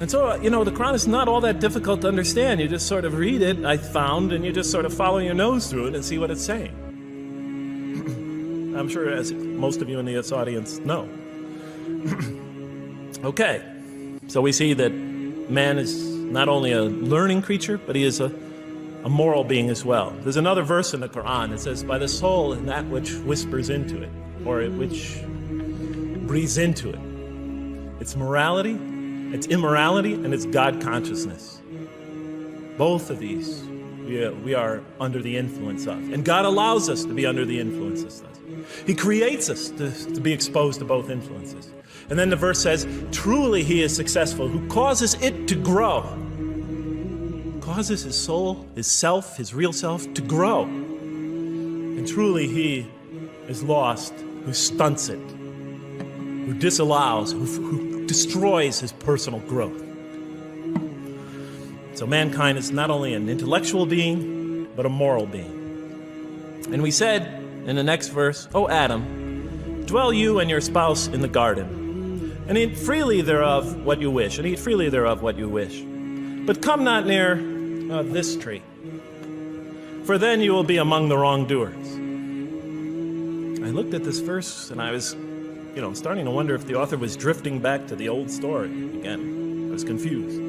And so, the Quran is not all that difficult to understand. You just sort of read it, I found, and you just sort of follow your nose through it and see what it's saying. I'm sure, as most of you in this audience know. Okay, so we see that man is not only a learning creature, but he is a moral being as well. There's another verse in the Quran that says, by the soul and that which whispers into it, or which breathes into it. It's morality, it's immorality, and it's God consciousness. Both of these we are under the influence of. And God allows us to be under the influences. He creates us to be exposed to both influences. And then the verse says, truly he is successful, who causes it to grow. Causes his soul, his self, his real self to grow. And truly he is lost, who stunts it, who disallows, who destroys his personal growth. So mankind is not only an intellectual being, but a moral being. And we said in the next verse, O Adam, dwell you and your spouse in the garden, and eat freely thereof what you wish, and eat freely thereof what you wish. But come not near this tree, for then you will be among the wrongdoers. I looked at this verse, and I was, starting to wonder if the author was drifting back to the old story again. I was confused.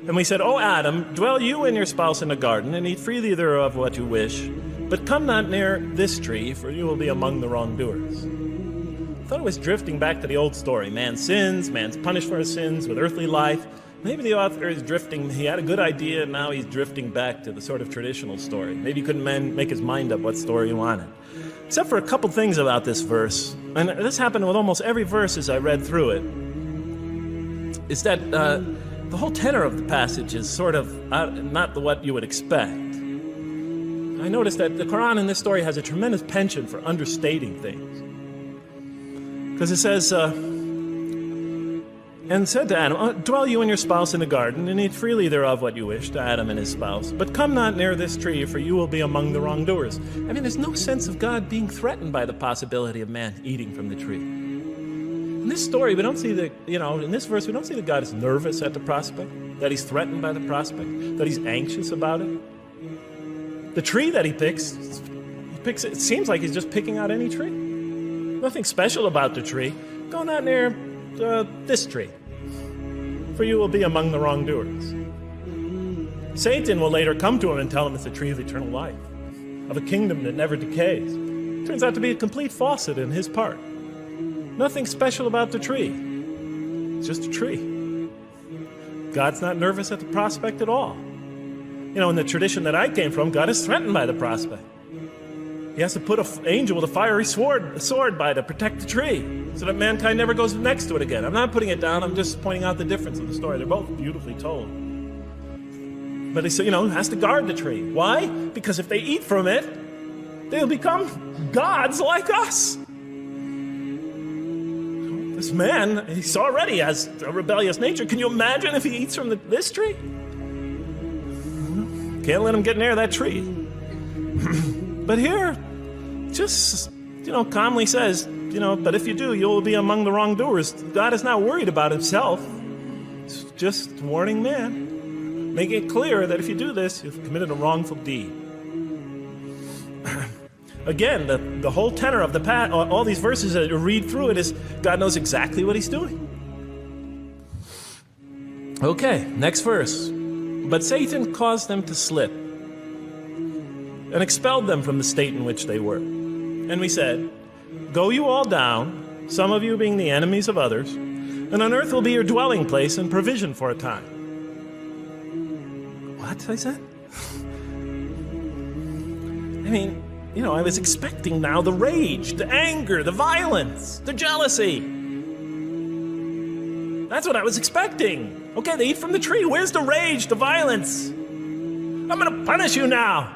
And we said, O Adam, dwell you and your spouse in the garden, and eat freely thereof what you wish, but come not near this tree, for you will be among the wrongdoers. I thought it was drifting back to the old story. Man sins, man's punished for his sins with earthly life. Maybe the author is drifting, he had a good idea, and now he's drifting back to the sort of traditional story. Maybe he couldn't make his mind up what story he wanted. Except for a couple things about this verse, and this happened with almost every verse as I read through it, is that the whole tenor of the passage is sort of not what you would expect. I noticed that the Quran in this story has a tremendous penchant for understating things. Because it says, and said to Adam, dwell you and your spouse in the garden, and eat freely thereof what you wish, to Adam and his spouse. But come not near this tree, for you will be among the wrongdoers. I mean, there's no sense of God being threatened by the possibility of man eating from the tree. In this story, we don't see in this verse, we don't see that God is nervous at the prospect, that he's threatened by the prospect, that he's anxious about it. The tree that he picks, it seems like he's just picking out any tree. Nothing special about the tree. Go not near this tree, for you will be among the wrongdoers. Satan will later come to him and tell him it's a tree of eternal life, of a kingdom that never decays. Turns out to be a complete falsehood in his part. Nothing special about the tree. It's just a tree. God's not nervous at the prospect at all. In the tradition that I came from, God is threatened by the prospect. He has to put an angel with a fiery sword by to protect the tree, so that mankind never goes next to it again. I'm not putting it down, I'm just pointing out the difference in the story. They're both beautifully told. But he has to guard the tree. Why? Because if they eat from it, they'll become gods like us. This man, he already has a rebellious nature. Can you imagine if he eats from this tree? Can't let him get near that tree. But here, just, calmly says, but if you do, you will be among the wrongdoers. God is not worried about himself. It's just warning man, making it clear that if you do this, you've committed a wrongful deed. Again, the whole tenor of all these verses that you read through it is God knows exactly what he's doing. Okay, next verse. But Satan caused them to slip and expelled them from the state in which they were. And we said, go you all down, some of you being the enemies of others, and on earth will be your dwelling place and provision for a time. What? I said? I was expecting now the rage, the anger, the violence, the jealousy. That's what I was expecting. Okay, they eat from the tree. Where's the rage, the violence? I'm going to punish you now.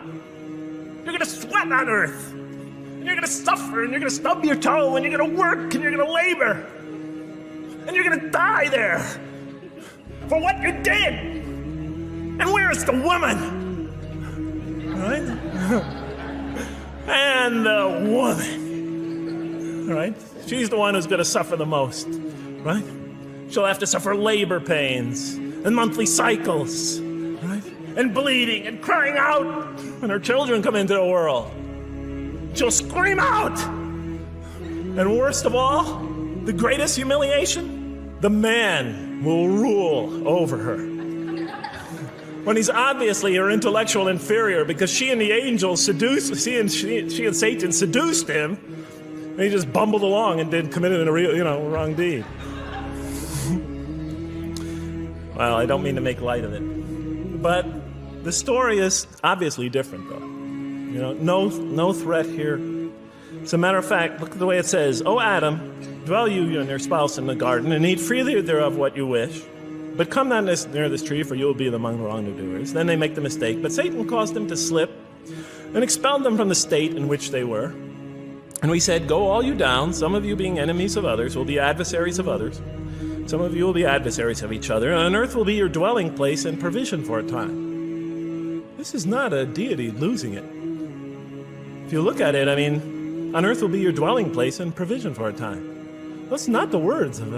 You're going to sweat on earth. And you're going to suffer, and you're going to stub your toe, and you're going to work, and you're going to labor. And you're going to die there for what you did. And where's the woman? Right? And the woman. Right? She's the one who's going to suffer the most. Right? She'll have to suffer labor pains and monthly cycles, right? And bleeding and crying out when her children come into the world. She'll scream out. And worst of all, the greatest humiliation, the man will rule over her. When he's obviously her intellectual inferior because she and Satan seduced him, and he just bumbled along and committed a real, wrong deed. Well, I don't mean to make light of it, but the story is obviously different, though. No threat here. As a matter of fact, look at the way it says, "O Adam, dwell you and your spouse in the garden, and eat freely thereof what you wish. But come not near this tree, for you will be among the wrongdoers." Then they make the mistake. But Satan caused them to slip and expelled them from the state in which they were. And we said, "Go all you down, some of you being enemies of others, will be adversaries of others. Some of you will be adversaries of each other, and earth will be your dwelling place and provision for a time." This is not a deity losing it. If you look at it, on earth will be your dwelling place and provision for a time. That's not the words of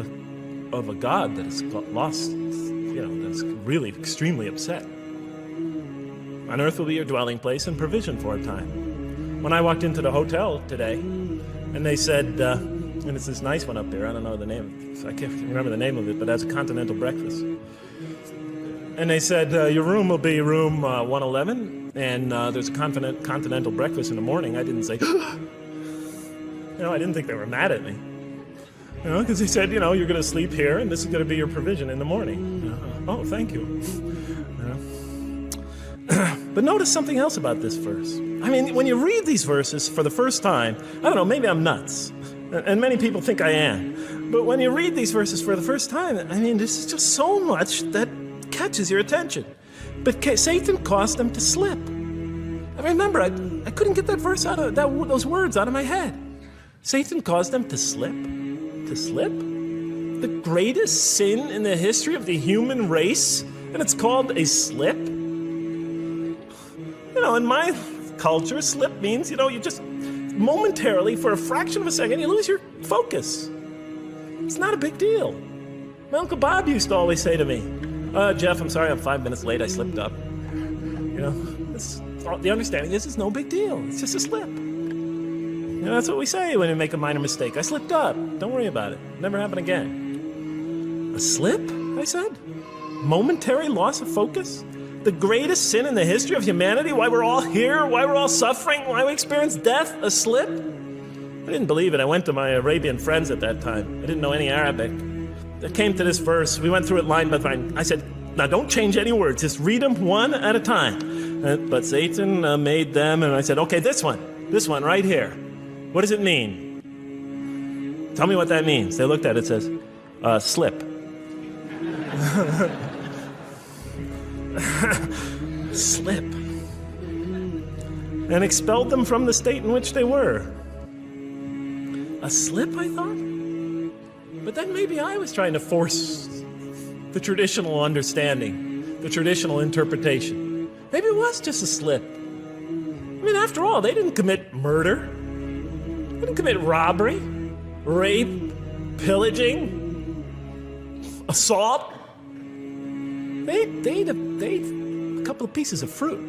a God that is lost, that is really extremely upset. On earth will be your dwelling place and provision for a time. When I walked into the hotel today, and they said, and it's this nice one up there, I don't know the name, I can't remember the name of it, but that's a continental breakfast. And they said, your room will be room 111, and there's a continental breakfast in the morning. I didn't say, I didn't think they were mad at me. Because he said, you're going to sleep here, and this is going to be your provision in the morning. Oh, thank you. But notice something else about this verse. When you read these verses for the first time, I don't know, maybe I'm nuts. And many people think I am. But when you read these verses for the first time, this is just so much that catches your attention. But Satan caused them to slip. Remember, I couldn't get that verse those words out of my head. Satan caused them to slip. To slip? The greatest sin in the history of the human race, and it's called a slip? In my culture, slip means, you just momentarily, for a fraction of a second, you lose your focus. It's not a big deal. My Uncle Bob used to always say to me, Jeff, I'm sorry I'm 5 minutes late, I slipped up. The understanding is it's no big deal. It's just a slip. That's what we say when we make a minor mistake. I slipped up. Don't worry about it. Never happen again. A slip, I said? Momentary loss of focus? The greatest sin in the history of humanity? Why we're all here? Why we're all suffering? Why we experience death? A slip? I didn't believe it. I went to my Arabian friends at that time. I didn't know any Arabic. I came to this verse. We went through it line by line. I said, now don't change any words. Just read them one at a time. But Satan made them, and I said, okay, this one right here. What does it mean? Tell me what that means. They looked at it. It says, slip. Slip. And expelled them from the state in which they were. A slip, I thought? But then maybe I was trying to force the traditional understanding, the traditional interpretation. Maybe it was just a slip. After all, they didn't commit murder. They didn't commit robbery, rape, pillaging, assault. They ate a couple of pieces of fruit.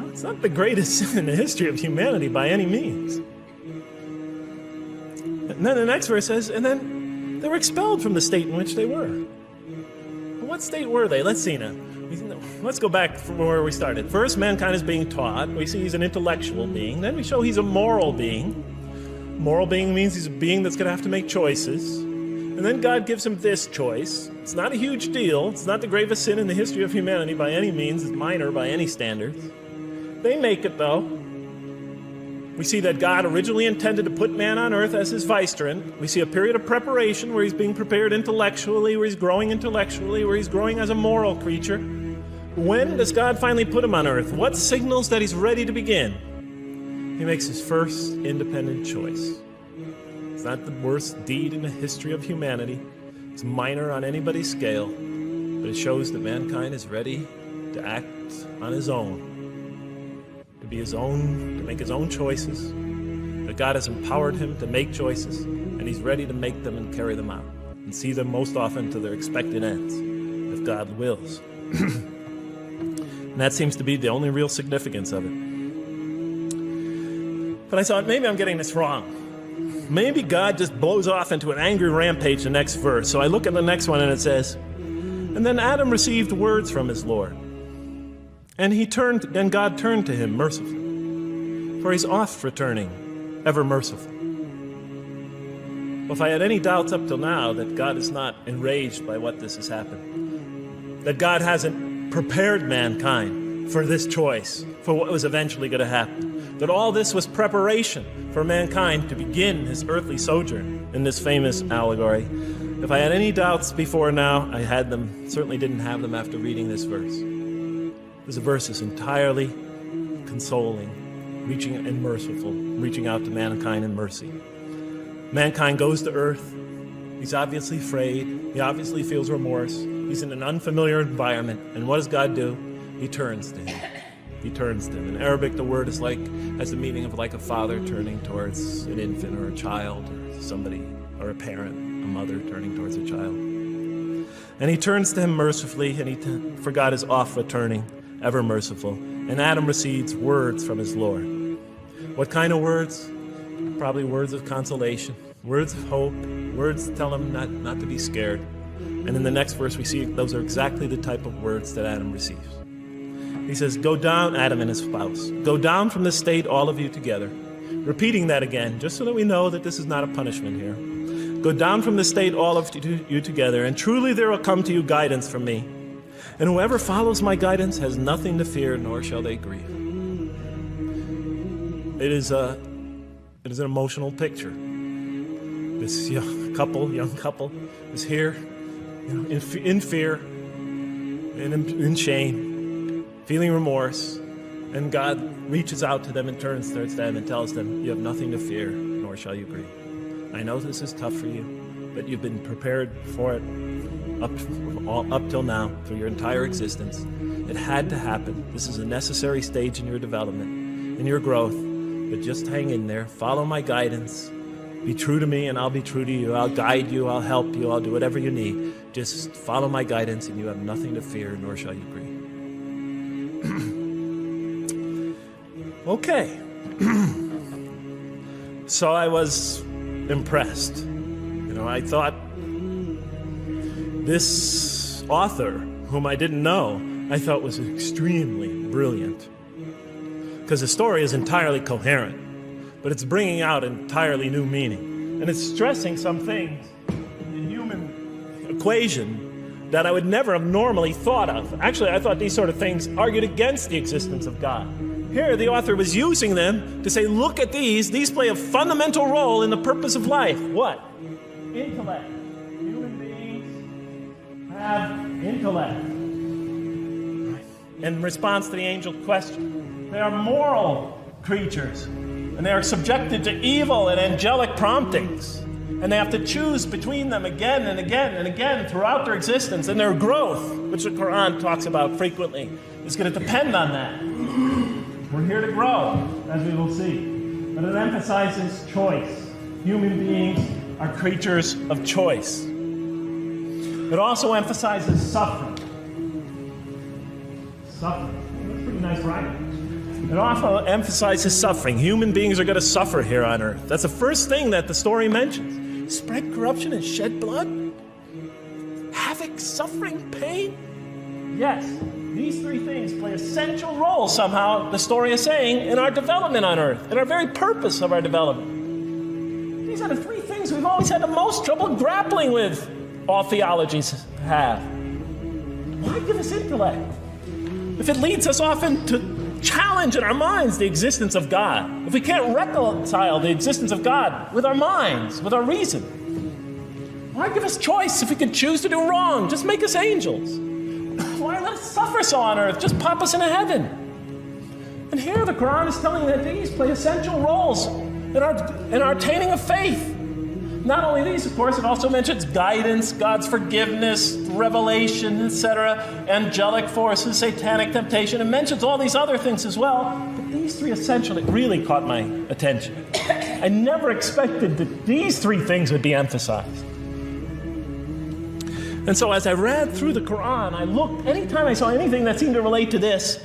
It's not the greatest sin in the history of humanity by any means. And then the next verse says, and then they were expelled from the state in which they were. Well, what state were they? Let's see now. Let's go back from where we started. First, mankind is being taught. We see he's an intellectual being. Then we show he's a moral being. Moral being means he's a being that's going to have to make choices. And then God gives him this choice. It's not a huge deal. It's not the gravest sin in the history of humanity by any means. It's minor by any standards. They make it, though. We see that God originally intended to put man on earth as his vicegerent. We see a period of preparation where he's being prepared intellectually, where he's growing as a moral creature. When does God finally put him on earth? What signals that he's ready to begin? He makes his first independent choice. It's not the worst deed in the history of humanity. It's minor on anybody's scale, but it shows that mankind is ready to act on his own, to be his own, to make his own choices, that God has empowered him to make choices, and he's ready to make them and carry them out. and see them most often to their expected ends, if God wills. And that seems to be the only real significance of it. But I thought, maybe I'm getting this wrong. Maybe God just blows off into an angry rampage the next verse. So I look at the next one and it says, and then Adam received words from his Lord. And God turned to him mercifully, for he's oft returning, ever merciful. Well, if I had any doubts up till now that God is not enraged by what this has happened, that God hasn't prepared mankind for this choice, for what was eventually going to happen, that all this was preparation for mankind to begin his earthly sojourn in this famous allegory, if I had any doubts before now, I had them, certainly didn't have them after reading this verse. This verse is entirely consoling, reaching and merciful, reaching out to mankind in mercy. Mankind goes to earth. He's obviously afraid. He obviously feels remorse. He's in an unfamiliar environment. And what does God do? He turns to him. He turns to him. In Arabic, the word is has the meaning of like a father turning towards an infant or a child or somebody, or a parent, a mother turning towards a child. And he turns to him mercifully, and for God is oft returning, ever merciful. And Adam receives words from his Lord. What kind of words? Probably words of consolation, words of hope, words to tell him not to be scared. And in the next verse we see those are exactly the type of words that Adam receives. He says, go down, Adam and his spouse. Go down from this state, all of you together. Repeating that again, just so that we know that this is not a punishment here. Go down from this state, all of you together, and truly there will come to you guidance from me. And whoever follows my guidance has nothing to fear, nor shall they grieve. It is an emotional picture. This young couple is here, in fear, in shame, feeling remorse, and God reaches out to them and turns towards them and tells them, you have nothing to fear, nor shall you grieve. I know this is tough for you, but you've been prepared for it up till now, through your entire existence. It had to happen. This is a necessary stage in your development, in your growth. But just hang in there. Follow my guidance. Be true to me and I'll be true to you. I'll guide you. I'll help you. I'll do whatever you need. Just follow my guidance and you have nothing to fear, nor shall you grieve. Okay. So I was impressed. I thought this author, whom I didn't know, I thought was extremely brilliant. Because the story is entirely coherent, but it's bringing out entirely new meaning. And it's stressing some things in the human equation that I would never have normally thought of. Actually, I thought these sort of things argued against the existence of God. Here, the author was using them to say, look at these play a fundamental role in the purpose of life. What? Intellect. Human beings have intellect. In response to the angel question, they are moral creatures, and they are subjected to evil and angelic promptings, and they have to choose between them again and again and again throughout their existence, and their growth, which the Quran talks about frequently, is going to depend on that. We're here to grow, as we will see, but it emphasizes choice. Human beings are creatures of choice. It also emphasizes suffering. Suffering. That's pretty nice writing. It also emphasizes suffering. Human beings are going to suffer here on earth. That's the first thing that the story mentions. Spread corruption and shed blood? Havoc, suffering, pain? Yes, these three things play essential roles somehow, the story is saying, in our development on earth, in our very purpose of our development. These are the three things we've always had the most trouble grappling with, all theologies have. Why give us intellect? If it leads us often to challenge in our minds the existence of God, if we can't reconcile the existence of God with our minds, with our reason, why give us choice if we can choose to do wrong? Just make us angels. Why let us suffer so on earth? Just pop us into heaven. And here the Quran is telling that these play essential roles in our attaining of faith. Not only these, of course, it also mentions guidance, God's forgiveness, revelation, etc., angelic forces, satanic temptation. It mentions all these other things as well. But these three essentially really caught my attention. I never expected that these three things would be emphasized. And so as I read through the Quran, I looked, anytime I saw anything that seemed to relate to this,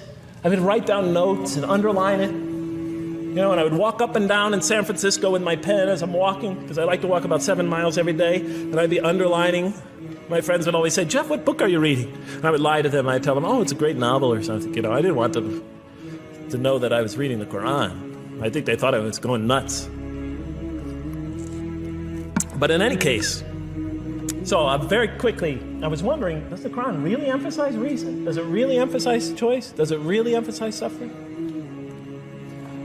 I would write down notes and underline it. You know, and I would walk up and down in San Francisco with my pen as I'm walking, because I like to walk about 7 miles every day, and I'd be underlining. My friends would always say, Jeff, what book are you reading? And I would lie to them. I'd tell them, oh, it's a great novel or something. You know, I didn't want them to know that I was reading the Quran. I think they thought I was going nuts. But in any case, so very quickly, I was wondering, does the Quran really emphasize reason? Does it really emphasize choice? Does it really emphasize suffering?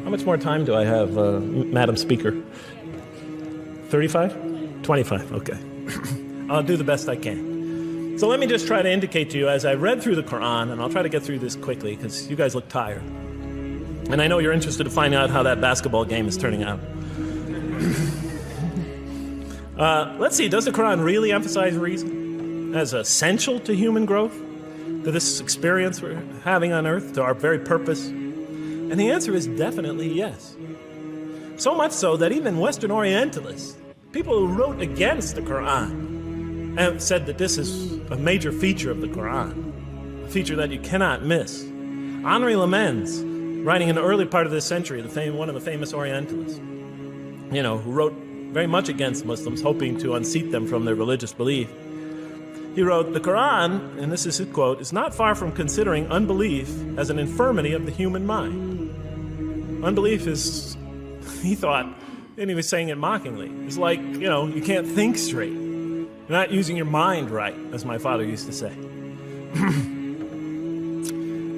How much more time do I have, Madam Speaker? 35? 25, okay. I'll do the best I can. So let me just try to indicate to you, as I read through the Quran, and I'll try to get through this quickly, because you guys look tired. And I know you're interested to find out how that basketball game is turning out. Let's see, does the Quran really emphasize reason as essential to human growth, to this experience we're having on earth, to our very purpose? And the answer is definitely yes. So much so that even Western Orientalists, people who wrote against the Quran, have said that this is a major feature of the Quran, a feature that you cannot miss. Henri Lemens, writing in the early part of this century, one of the famous Orientalists, you know, who wrote very much against Muslims, hoping to unseat them from their religious belief. He wrote, the Quran, and this is his quote, is not far from considering unbelief as an infirmity of the human mind. Unbelief is, he thought, and he was saying it mockingly, it's like, you know, you can't think straight. You're not using your mind right, as my father used to say.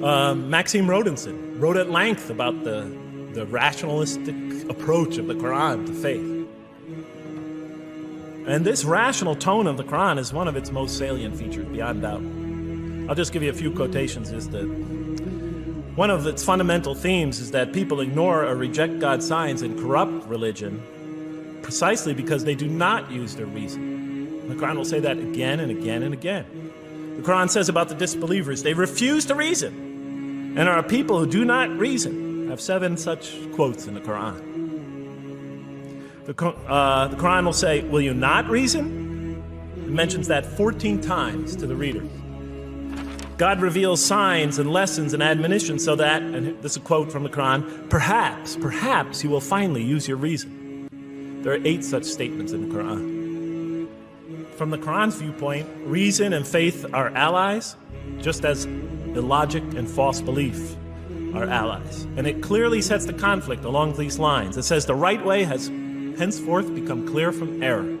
Maxime Rodinson wrote at length about the rationalistic approach of the Quran to faith. And this rational tone of the Quran is one of its most salient features, beyond doubt. I'll just give you a few quotations. One of its fundamental themes is that people ignore or reject God's signs and corrupt religion precisely because they do not use their reason. The Quran will say that again and again and again. The Quran says about the disbelievers, they refuse to reason and are a people who do not reason. I have 7 such quotes in the Quran. The Quran will say, will you not reason? It mentions that 14 times to the reader. God reveals signs and lessons and admonitions so that, and this is a quote from the Quran, perhaps you will finally use your reason. There are 8 such statements in the Quran. From the Quran's viewpoint, reason and faith are allies, just as illogic and false belief are allies. And it clearly sets the conflict along these lines. It says the right way has henceforth become clear from error.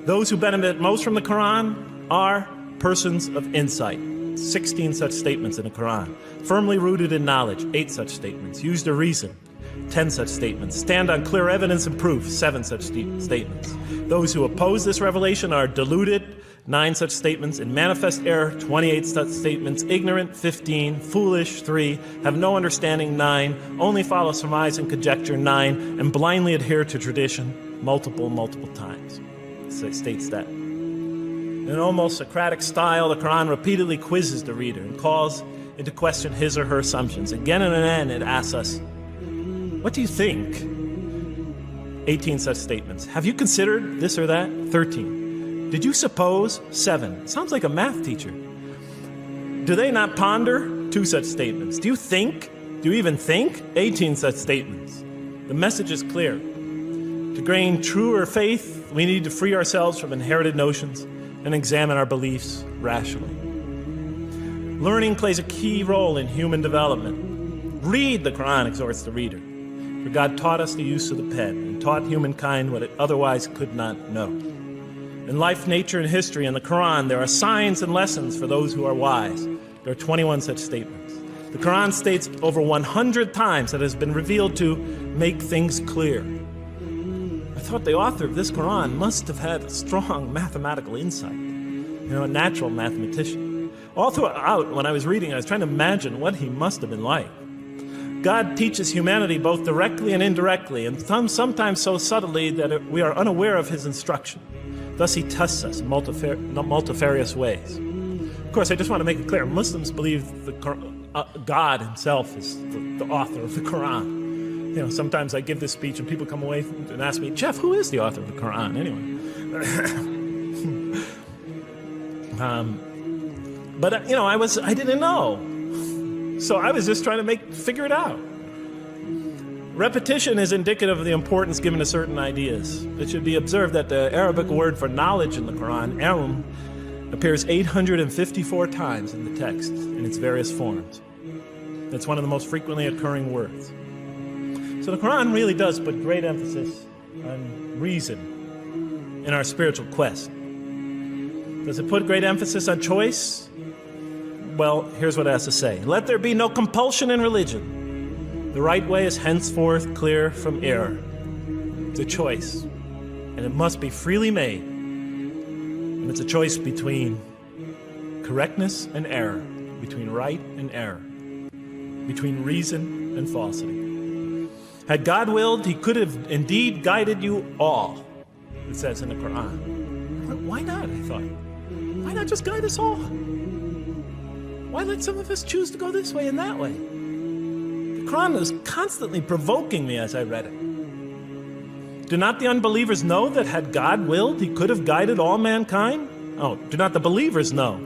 Those who benefit most from the Quran are persons of insight. 16 such statements in the Quran. Firmly rooted in knowledge, 8 such statements. Use their reason, 10 such statements. Stand on clear evidence and proof, 7 such statements. Those who oppose this revelation are deluded, 9 such statements. In manifest error, 28 such statements. Ignorant, 15. Foolish, 3. Have no understanding, 9. Only follow surmise and conjecture, 9. And blindly adhere to tradition, multiple times. So it states that. In an almost Socratic style, the Quran repeatedly quizzes the reader and calls into question his or her assumptions. Again and again, it asks us, what do you think? 18 such statements. Have you considered this or that? 13. Did you suppose? 7. Sounds like a math teacher. Do they not ponder? 2 such statements. Do you think? Do you even think? 18 such statements. The message is clear. To gain truer faith, we need to free ourselves from inherited notions and examine our beliefs rationally. Learning plays a key role in human development. Read, the Quran exhorts the reader. For God taught us the use of the pen and taught humankind what it otherwise could not know. In life, nature, and history, in the Quran, there are signs and lessons for those who are wise. There are 21 such statements. The Quran states over 100 times that it has been revealed to make things clear. I thought the author of this Quran must have had a strong mathematical insight, a natural mathematician. All throughout, when I was reading, I was trying to imagine what he must have been like. God teaches humanity both directly and indirectly, and sometimes so subtly that we are unaware of his instruction. Thus, he tests us in multifarious ways. Of course, I just want to make it clear, Muslims believe God himself is the author of the Quran. Sometimes I give this speech and people come away and ask me, Jeff, who is the author of the Quran anyway? But I didn't know. So I was just trying to figure it out. Repetition is indicative of the importance given to certain ideas. It should be observed that the Arabic word for knowledge in the Quran, ilm, appears 854 times in the text in its various forms. It's one of the most frequently occurring words. So the Quran really does put great emphasis on reason in our spiritual quest. Does it put great emphasis on choice? Well, here's what it has to say. Let there be no compulsion in religion. The right way is henceforth clear from error. It's a choice, and it must be freely made. And it's a choice between correctness and error, between right and error, between reason and falsity. Had God willed, he could have indeed guided you all, it says in the Quran. Why not, I thought? Why not just guide us all? Why let some of us choose to go this way and that way? The Quran was constantly provoking me as I read it. Do not the unbelievers know that had God willed, he could have guided all mankind? Oh, do not the believers know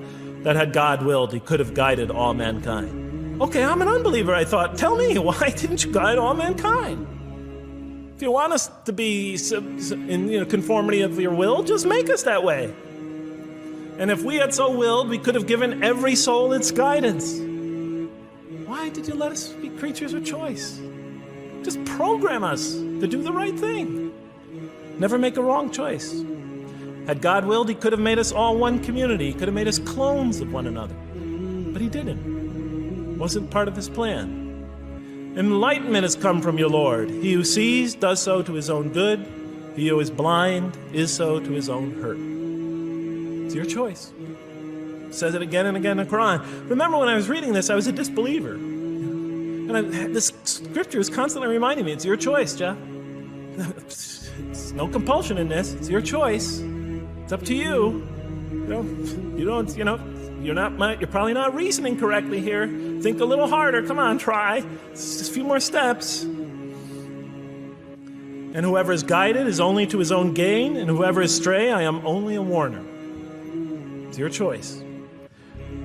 that had God willed, he could have guided all mankind? Okay, I'm an unbeliever, I thought. Tell me, why didn't you guide all mankind? If you want us to be in conformity of your will, just make us that way. And if we had so willed, we could have given every soul its guidance. Why did you let us be creatures of choice? Just program us to do the right thing. Never make a wrong choice. Had God willed, he could have made us all one community. He could have made us clones of one another. But he didn't. It wasn't part of his plan. Enlightenment has come from your Lord. He who sees does so to his own good. He who is blind is so to his own hurt. It's your choice. It says it again and again in the Quran. Remember when I was reading this, I was a disbeliever. And this scripture is constantly reminding me, it's your choice, Jeff. There's no compulsion in this. It's your choice. It's up to you. You're probably not reasoning correctly here. Think a little harder. Come on, try. It's just a few more steps. And whoever is guided is only to his own gain, and whoever is stray, I am only a warner. It's your choice.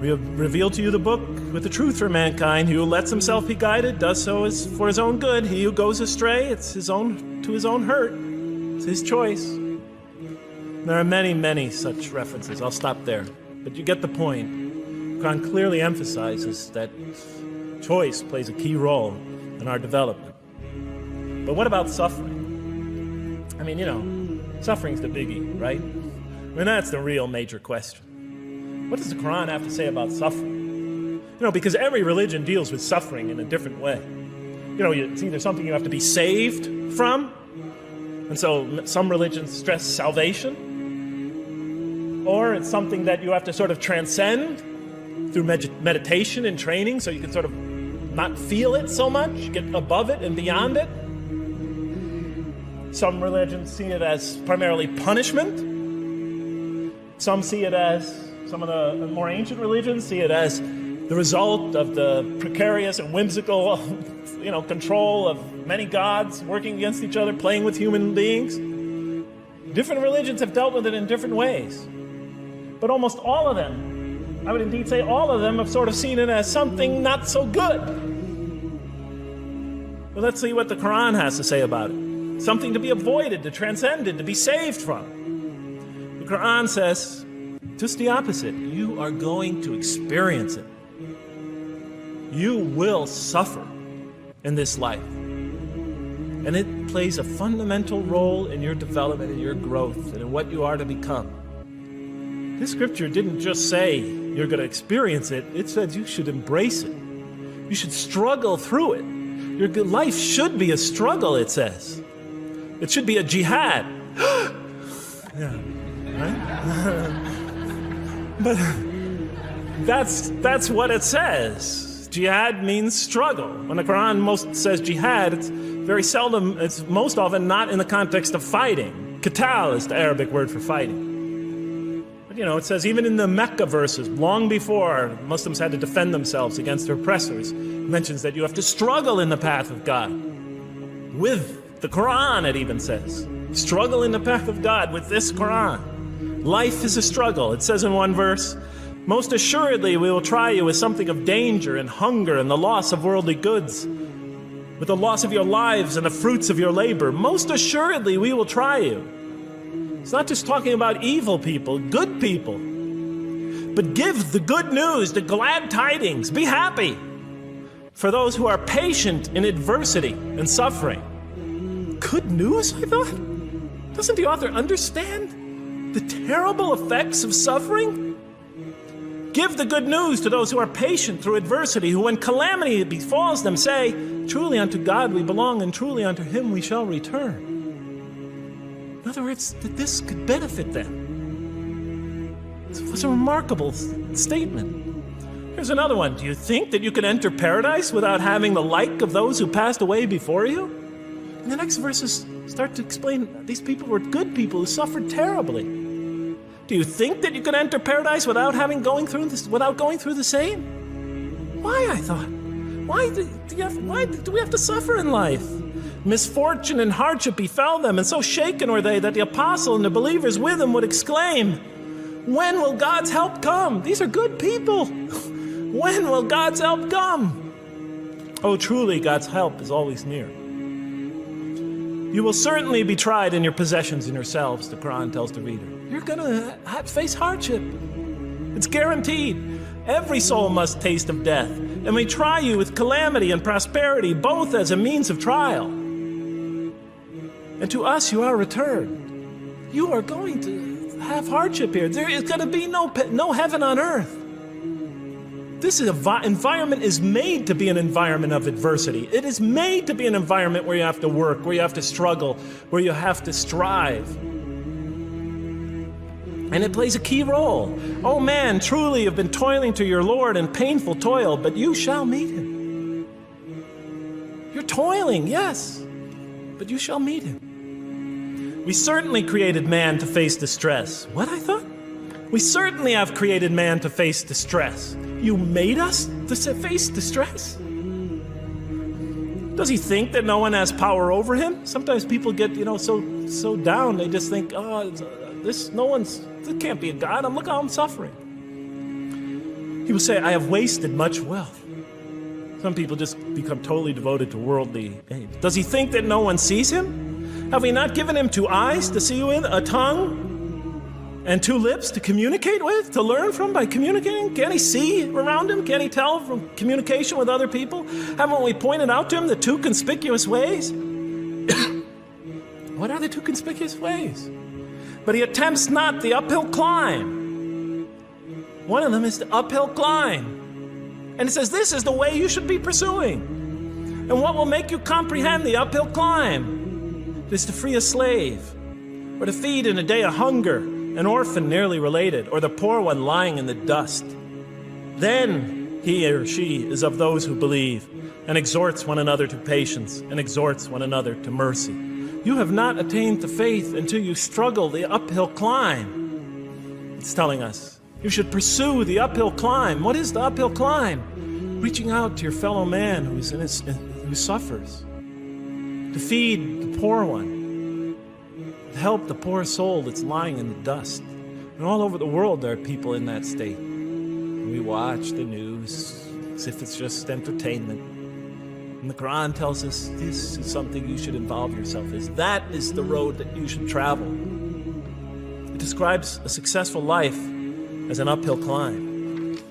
We have revealed to you the book with the truth for mankind. He who lets himself be guided does so is for his own good. He who goes astray, it's to his own hurt. It's his choice. There are many, many such references. I'll stop there. But you get the point. Quran clearly emphasizes that choice plays a key role in our development. But what about suffering? Suffering's the biggie, right? That's the real major question. What does the Quran have to say about suffering? Because every religion deals with suffering in a different way. It's either something you have to be saved from, and so some religions stress salvation, or it's something that you have to sort of transcend through meditation and training, so you can sort of not feel it so much, get above it and beyond it. Some religions see it as primarily punishment. Some see it as, some of the more ancient religions see it as the result of the precarious and whimsical, control of many gods working against each other, playing with human beings. Different religions have dealt with it in different ways. But almost all of them, I would indeed say all of them, have sort of seen it as something not so good. Well, let's see what the Quran has to say about it. Something to be avoided, to transcended, to be saved from. The Quran says just the opposite. You are going to experience it. You will suffer in this life. And it plays a fundamental role in your development, in your growth, and in what you are to become. This scripture didn't just say you're going to experience it. It says you should embrace it. You should struggle through it. Your life should be a struggle, it says. It should be a jihad. Yeah, right? But that's what it says. Jihad means struggle. When the Quran most says jihad, it's most often not in the context of fighting. Qital is the Arabic word for fighting. But it says even in the Mecca verses, long before Muslims had to defend themselves against their oppressors, it mentions that you have to struggle in the path of God. With the Quran, it even says. Struggle in the path of God with this Quran. Life is a struggle. It says in one verse, most assuredly we will try you with something of danger and hunger and the loss of worldly goods, with the loss of your lives and the fruits of your labor. Most assuredly we will try you. It's not just talking about evil people, good people. But give the good news, the glad tidings. Be happy for those who are patient in adversity and suffering. Good news, I thought? Doesn't the author understand the terrible effects of suffering? Give the good news to those who are patient through adversity, who when calamity befalls them say, truly unto God we belong, and truly unto him we shall return. In other words, that this could benefit them. It was a remarkable statement. Here's another one. Do you think that you can enter paradise without having the like of those who passed away before you? And the next verses start to explain these people were good people who suffered terribly. Do you think that you can enter paradise without going through the same? Why, I thought? Why do we have to suffer in life? Misfortune and hardship befell them, and so shaken were they that the apostle and the believers with him would exclaim, when will God's help come? These are good people. When will God's help come? Oh, truly, God's help is always near. You will certainly be tried in your possessions and yourselves, the Quran tells the reader. You're going to face hardship. It's guaranteed. Every soul must taste of death, and we try you with calamity and prosperity, both as a means of trial. And to us you are returned. You are going to have hardship here. There is going to be no heaven on earth. This environment is made to be an environment of adversity. It is made to be an environment where you have to work, where you have to struggle, where you have to strive. And it plays a key role. Oh man, truly you've been toiling to your Lord in painful toil, but you shall meet him. You're toiling, yes, but you shall meet him. We certainly created man to face distress. What, I thought? We certainly have created man to face distress. You made us to face distress? Does he think that no one has power over him? Sometimes people get, so down, they just think, this can't be a God. Look how I'm suffering. He will say, I have wasted much wealth. Some people just become totally devoted to worldly aims. Does he think that no one sees him? Have we not given him 2 eyes to see with, a tongue, and 2 lips to communicate with, to learn from by communicating? Can't he see around him? Can't he tell from communication with other people? Haven't we pointed out to him the 2 conspicuous ways? What are the 2 conspicuous ways? But he attempts not the uphill climb. One of them is the uphill climb. And it says, this is the way you should be pursuing. And what will make you comprehend the uphill climb? It is to free a slave, or to feed in a day of hunger, an orphan nearly related, or the poor one lying in the dust. Then he or she is of those who believe, and exhorts one another to patience, and exhorts one another to mercy. You have not attained to faith until you struggle the uphill climb. It's telling us you should pursue the uphill climb. What is the uphill climb? Reaching out to your fellow man who suffers, to feed the poor one, to help the poor soul that's lying in the dust. And all over the world there are people in that state. We watch the news as if it's just entertainment. And the Quran tells us this is something you should involve yourself in. That is the road that you should travel. It describes a successful life as an uphill climb.